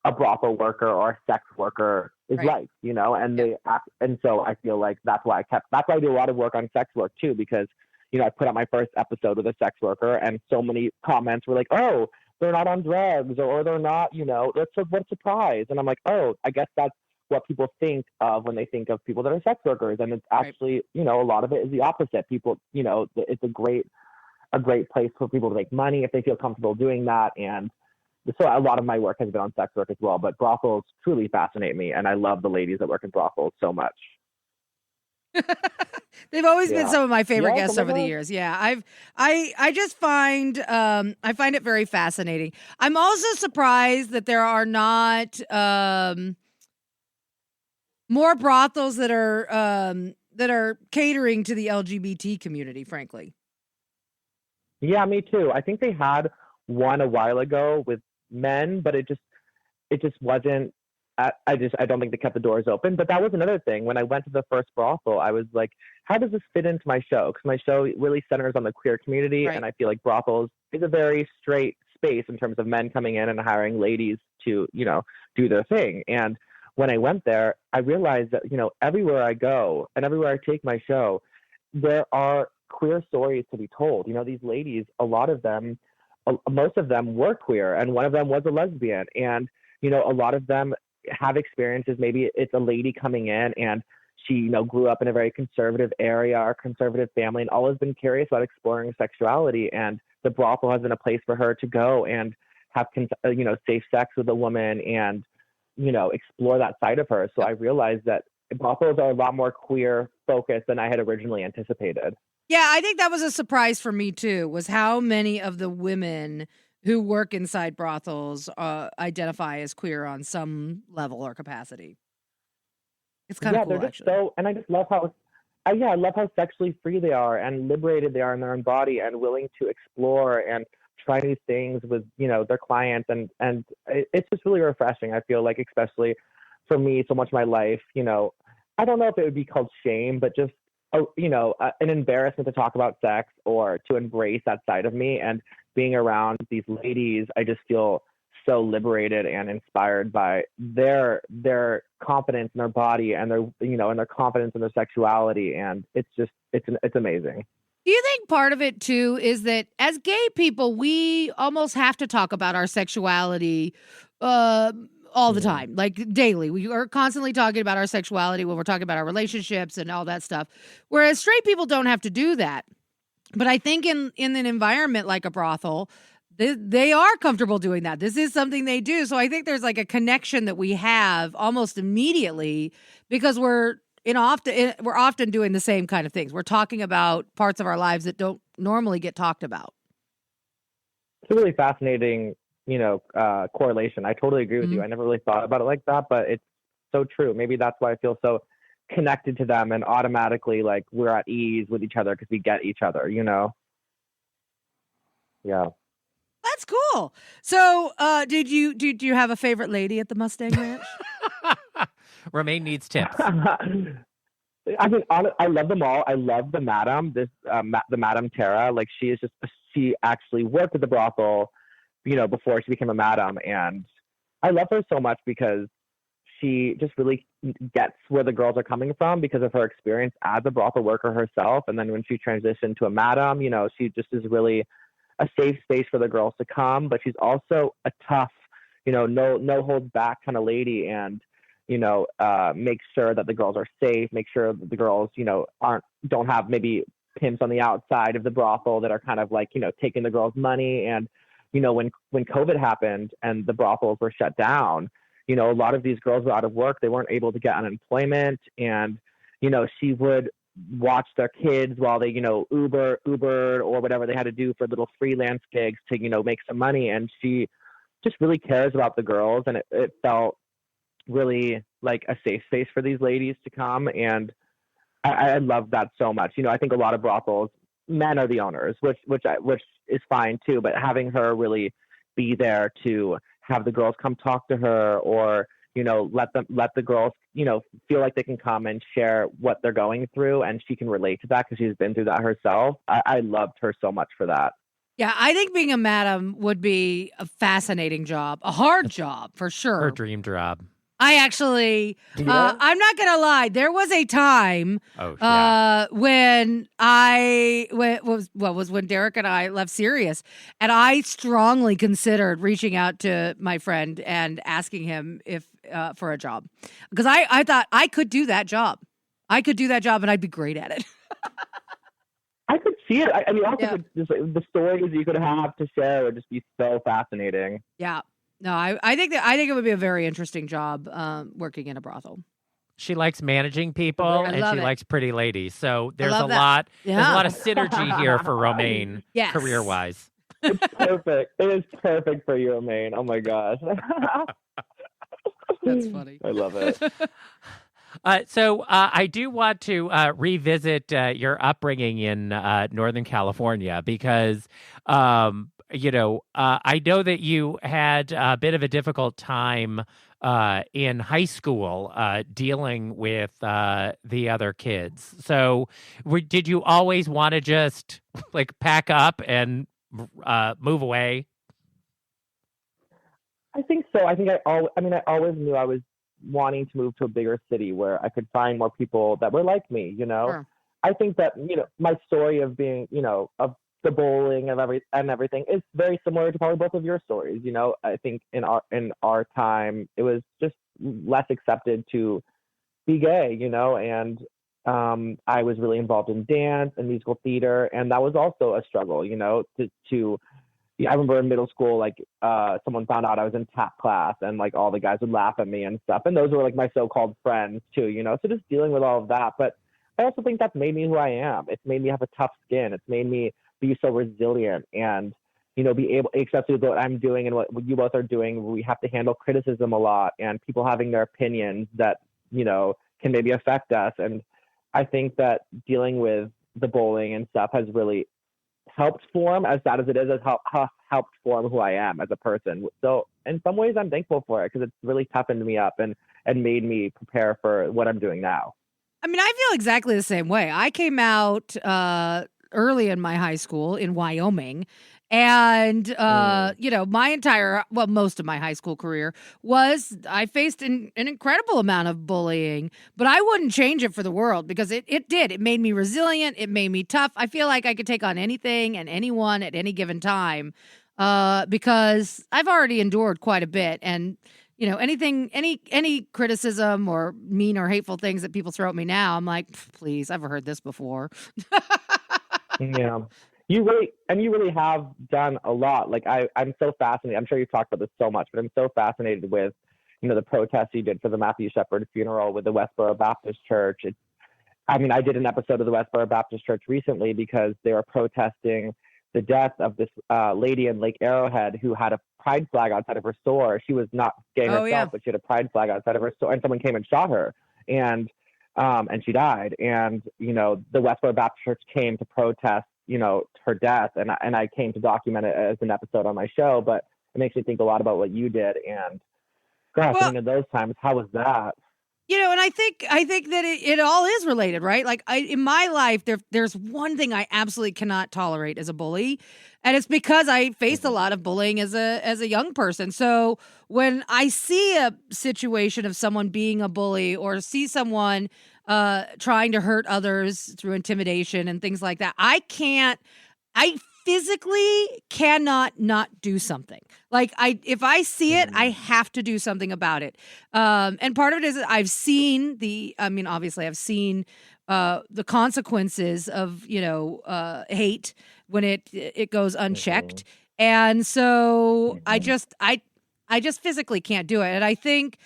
a brothel worker or a sex worker is like, and so I feel like that's why I do a lot of work on sex work too, because, I put out my first episode with a sex worker and so many comments were like, oh, they're not on drugs, or they're not, what a surprise. And I'm like, oh, I guess that's what people think of when they think of people that are sex workers. And it's actually, a lot of it is the opposite. People, it's a great place for people to make money if they feel comfortable doing that. And so a lot of my work has been on sex work as well, but brothels truly fascinate me. And I love the ladies that work in brothels so much. They've always been some of my favorite guests over the years. Yeah. I just find, I find it very fascinating. I'm also surprised that there are not, more brothels that are catering to the LGBT community, frankly. Yeah, me too. I think they had one a while ago with men, but it just wasn't. I don't think they kept the doors open. But that was another thing. When I went to the first brothel, I was like, how does this fit into my show? Because my show really centers on the queer community, and I feel like brothels is a very straight space in terms of men coming in and hiring ladies to do their thing. And when I went there, I realized that everywhere I go and everywhere I take my show, there are queer stories to be told. These ladies, most of them were queer, and one of them was a lesbian. And, a lot of them have experiences. Maybe it's a lady coming in and she, grew up in a very conservative area or conservative family and always been curious about exploring sexuality. And the brothel has been a place for her to go and have, safe sex with a woman and, explore that side of her. So I realized that brothels are a lot more queer focused than I had originally anticipated. Yeah, I think that was a surprise for me too, was how many of the women who work inside brothels identify as queer on some level or capacity. It's kind of cool, they're just actually. And I just love how, I love how sexually free they are and liberated they are in their own body and willing to explore and try new things with, their clients. And it's just really refreshing. I feel like, especially for me, so much of my life, I don't know if it would be called shame, but just, an embarrassment to talk about sex or to embrace that side of me. And being around these ladies, I just feel so liberated and inspired by their confidence in their body and their, and their confidence in their sexuality. And it's amazing. Do you think part of it too is that as gay people, we almost have to talk about our sexuality all the time, like daily? We are constantly talking about our sexuality when we're talking about our relationships and all that stuff. Whereas straight people don't have to do that. But I think in an environment like a brothel, they are comfortable doing that. This is something they do. So I think there's like a connection that we have almost immediately because we're often doing the same kind of things. We're talking about parts of our lives that don't normally get talked about. It's a really fascinating, correlation. I totally agree with you. I never really thought about it like that, but it's so true. Maybe that's why I feel so connected to them and automatically like we're at ease with each other because we get each other, Yeah. That's cool. So, did you have a favorite lady at the Mustang Ranch? Romaine needs tips. I mean, I love them all. I love the madam, the Madam Tara. Like, she actually worked at the brothel, before she became a madam. And I love her so much because she just really gets where the girls are coming from because of her experience as a brothel worker herself. And then when she transitioned to a madam, she just is really a safe space for the girls to come. But she's also a tough, no holds back kind of lady. And make sure that the girls are safe, make sure that the girls, don't have maybe pimps on the outside of the brothel that are kind of like, taking the girls' money. And, when COVID happened and the brothels were shut down, a lot of these girls were out of work. They weren't able to get unemployment. And, she would watch their kids while they, Ubered or whatever they had to do for little freelance gigs to, make some money. And she just really cares about the girls. And it felt really like a safe space for these ladies to come. And I love that so much. I think a lot of brothels, men are the owners, which is fine too, but having her really be there to have the girls come talk to her, or let the girls feel like they can come and share what they're going through, and she can relate to that because she's been through that herself. I loved her so much for that. Yeah, I think being a madam would be a fascinating job, a hard job for sure. Her dream job. I actually, I'm not going to lie. There was a time when when Derek and I left Sirius, and I strongly considered reaching out to my friend and asking him if for a job, because I thought I could do that job. I could do that job and I'd be great at it. I could see it. I mean, also the stories you could have to share would just be so fascinating. Yeah. No, I think it would be a very interesting job working in a brothel. She likes managing people, and she likes pretty ladies. So there's a lot of synergy here for Romaine, career-wise. It's perfect. It is perfect for you, Romaine. Oh my gosh. That's funny. I love it. So I do want to revisit your upbringing in Northern California because I know that you had a bit of a difficult time in high school dealing with the other kids. So did you always want to just like pack up and move away? I think so. I think I always knew I was wanting to move to a bigger city where I could find more people that were like me, Sure. I think that, my story of being, of the bowling and everything is very similar to probably both of your stories. I think in our time it was just less accepted to be gay, and I was really involved in dance and musical theater, and that was also a struggle, I remember in middle school, like someone found out I was in tap class, and like all the guys would laugh at me and stuff, and those were like my so-called friends too, so just dealing with all of that. But I also think that's made me who I am. It's made me have a tough skin. It's made me be so resilient and, be able, especially what I'm doing and what you both are doing. We have to handle criticism a lot and people having their opinions that, can maybe affect us. And I think that dealing with the bullying and stuff has really helped form, as sad as it is, has helped form who I am as a person. So in some ways I'm thankful for it because it's really toughened me up and made me prepare for what I'm doing now. I mean, I feel exactly the same way. I came out early in my high school in Wyoming. And, most of my high school career I faced an incredible amount of bullying, but I wouldn't change it for the world because it did. It made me resilient. It made me tough. I feel like I could take on anything and anyone at any given time because I've already endured quite a bit. And, any criticism or mean or hateful things that people throw at me now, I'm like, please, I've heard this before. Yeah. You really have done a lot. Like I'm so fascinated. I'm sure you've talked about this so much, but I'm so fascinated with, the protests you did for the Matthew Shepard funeral with the Westboro Baptist Church. I did an episode of the Westboro Baptist Church recently because they were protesting the death of this lady in Lake Arrowhead who had a pride flag outside of her store. She was not gay herself, but she had a pride flag outside of her store, and someone came and shot her. And she died. And, the Westboro Baptist Church came to protest her death, and I came to document it as an episode on my show, but it makes me think a lot about what you did. And gosh, Well, I mean, in those times, how was that? And I think that it all is related, right? Like in my life, there's one thing I absolutely cannot tolerate as a bully, and it's because I faced a lot of bullying as a young person. So when I see a situation of someone being a bully or see someone trying to hurt others through intimidation and things like that, I physically cannot not do something. Like if I see it, I have to do something about it. And part of it is I've seen obviously I've seen the consequences of, hate when it goes unchecked. And so I just physically can't do it. And I think,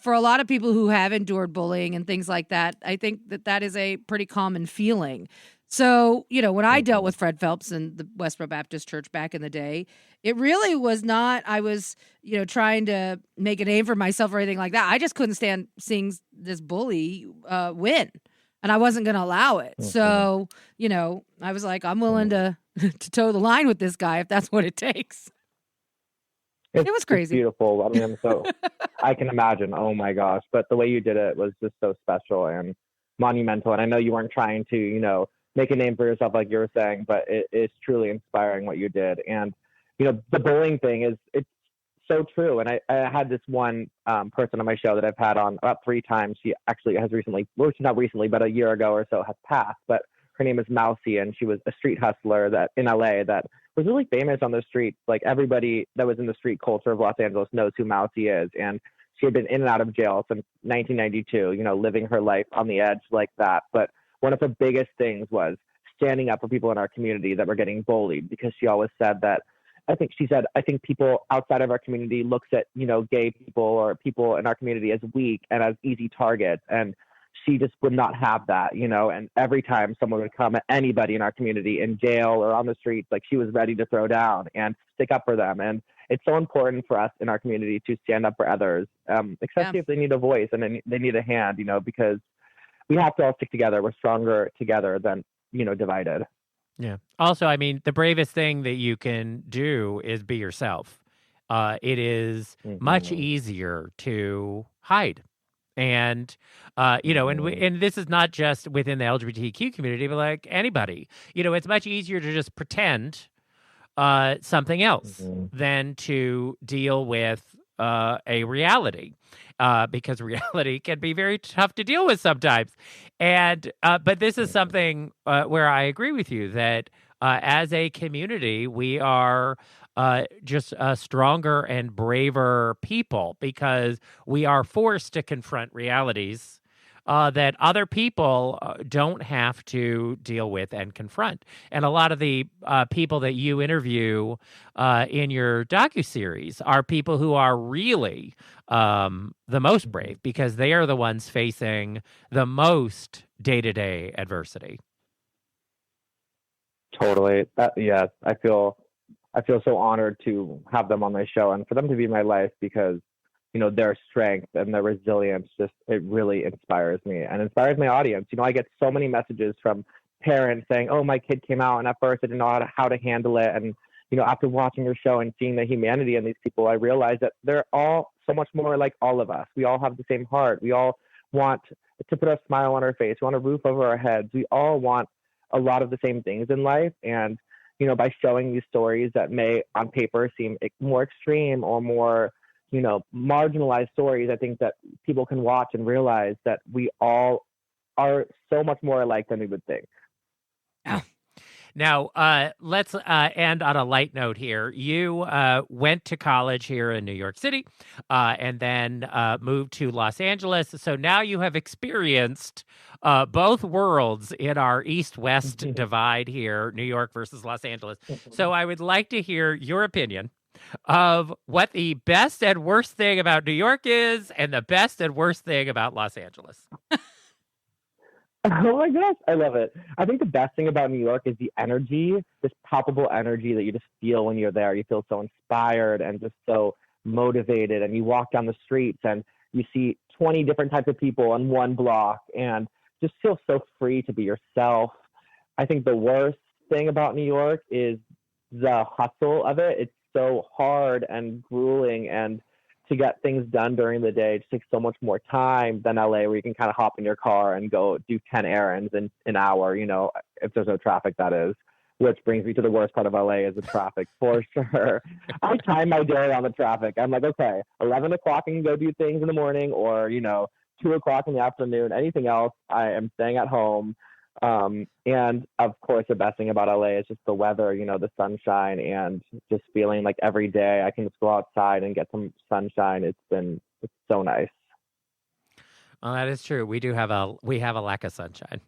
for a lot of people who have endured bullying and things like that, I think that is a pretty common feeling. So, when I dealt with Fred Phelps and the Westboro Baptist Church back in the day, it really was not, I was, trying to make a name for myself or anything like that. I just couldn't stand seeing this bully win, and I wasn't going to allow it. So, I was like, I'm willing to toe the line with this guy if that's what it takes. It was crazy. It's beautiful. I mean, I can imagine. Oh my gosh. But the way you did it was just so special and monumental. And I know you weren't trying to, make a name for yourself like you were saying, but it's truly inspiring what you did. And, the bullying thing it's so true. And I had this one person on my show that I've had on about 3 times. She actually has recently, well, not recently, but a year ago or so has passed. But her name is Mousy, and she was a street hustler that in LA that was really famous on the streets. Like everybody that was in the street culture of Los Angeles knows who Mousy is. And she had been in and out of jail since 1992, living her life on the edge like that. But one of her biggest things was standing up for people in our community that were getting bullied, because she always said that, I think people outside of our community looks at, gay people or people in our community as weak and as easy targets. And she just would not have that, and every time someone would come at anybody in our community in jail or on the streets, like she was ready to throw down and stick up for them. And it's so important for us in our community to stand up for others, especially if they need a voice and they need a hand, because we have to all stick together. We're stronger together than, divided. Yeah. Also, I mean, the bravest thing that you can do is be yourself. It is much easier to hide. And, and this is not just within the LGBTQ community, but like anybody, it's much easier to just pretend something else than to deal with a reality. Because reality can be very tough to deal with sometimes. And but this is something where I agree with you that as a community, we are just a stronger and braver people, because we are forced to confront realities that other people don't have to deal with and confront. And a lot of the people that you interview in your docuseries are people who are really the most brave, because they are the ones facing the most day-to-day adversity. Totally. Yes, I feel so honored to have them on my show and for them to be in my life, because their strength and their resilience, it really inspires me and inspires my audience. I get so many messages from parents saying, oh, my kid came out and at first I didn't know how to handle it. And, after watching your show and seeing the humanity in these people, I realized that they're all so much more like all of us. We all have the same heart. We all want to put a smile on our face. We want a roof over our heads. We all want a lot of the same things in life. And, by showing these stories that may on paper seem more extreme or more, marginalized stories, I think that people can watch and realize that we all are so much more alike than we would think. Now, let's end on a light note here. You went to college here in New York City and then moved to Los Angeles. So now you have experienced both worlds in our east-west divide here, New York versus Los Angeles. So I would like to hear your opinion of what the best and worst thing about New York is and the best and worst thing about Los Angeles. Oh my gosh, I love it. I think the best thing about New York is the energy, this palpable energy that you just feel when you're there. You feel so inspired and just so motivated. And you walk down the streets and you see 20 different types of people on one block and just feel so free to be yourself. I think the worst thing about New York is the hustle of it. It's so hard and grueling, and to get things done during the day just takes so much more time than LA, where you can kind of hop in your car and go do 10 errands in an hour, if there's no traffic, that is. Which brings me to the worst part of LA is the traffic, for sure. I time my day on the traffic. I'm like, okay, 11 o'clock I can go do things in the morning, or, 2 o'clock in the afternoon. Anything else, I am staying at home. And of course, the best thing about LA is just the weather, the sunshine, and just feeling like every day I can just go outside and get some sunshine. It's so nice. Well, that is true. We have a lack of sunshine,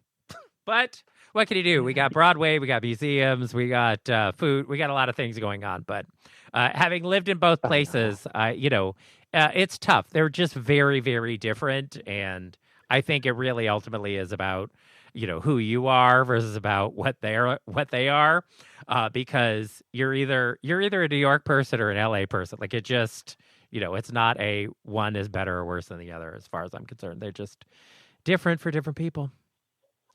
but what can you do? We got Broadway, we got museums, we got food, we got a lot of things going on. But having lived in both places, it's tough. They're just very, very different, and I think it really ultimately is about who you are versus about what they are, because you're either a New York person or an LA person. Like, it just it's not a one is better or worse than the other as far as I'm concerned. They're just different for different people.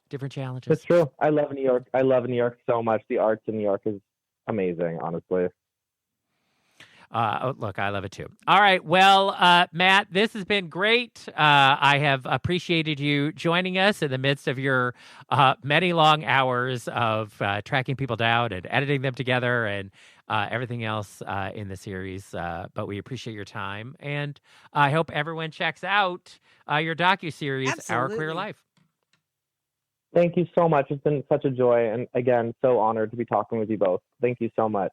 Different challenges. That's true. I love New York. I love New York so much. The arts in New York is amazing, honestly. Look, I love it too. All right. Well, Matt, this has been great. I have appreciated you joining us in the midst of your many long hours of tracking people down and editing them together and everything else in the series. But we appreciate your time. And I hope everyone checks out your docuseries, Our Queer Life. Thank you so much. It's been such a joy. And again, so honored to be talking with you both. Thank you so much.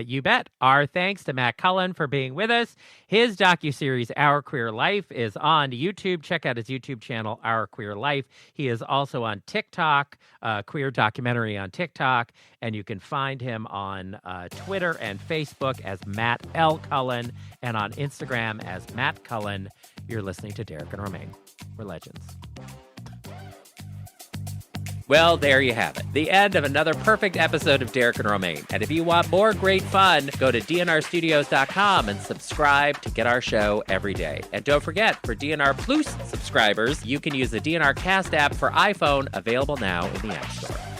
You bet. Our thanks to Matt Cullen for being with us. His docuseries, Our Queer Life, is on YouTube. Check out his YouTube channel, Our Queer Life. He is also on TikTok, Queer Documentary on TikTok, and you can find him on Twitter and Facebook as Matt L. Cullen, and on Instagram as Matt Cullen. You're listening to Derek and Romaine. We're legends. Well, there you have it. The end of another perfect episode of Derek and Romaine. And if you want more great fun, go to dnrstudios.com and subscribe to get our show every day. And don't forget, for DNR Plus subscribers, you can use the DNR Cast app for iPhone, available now in the App Store.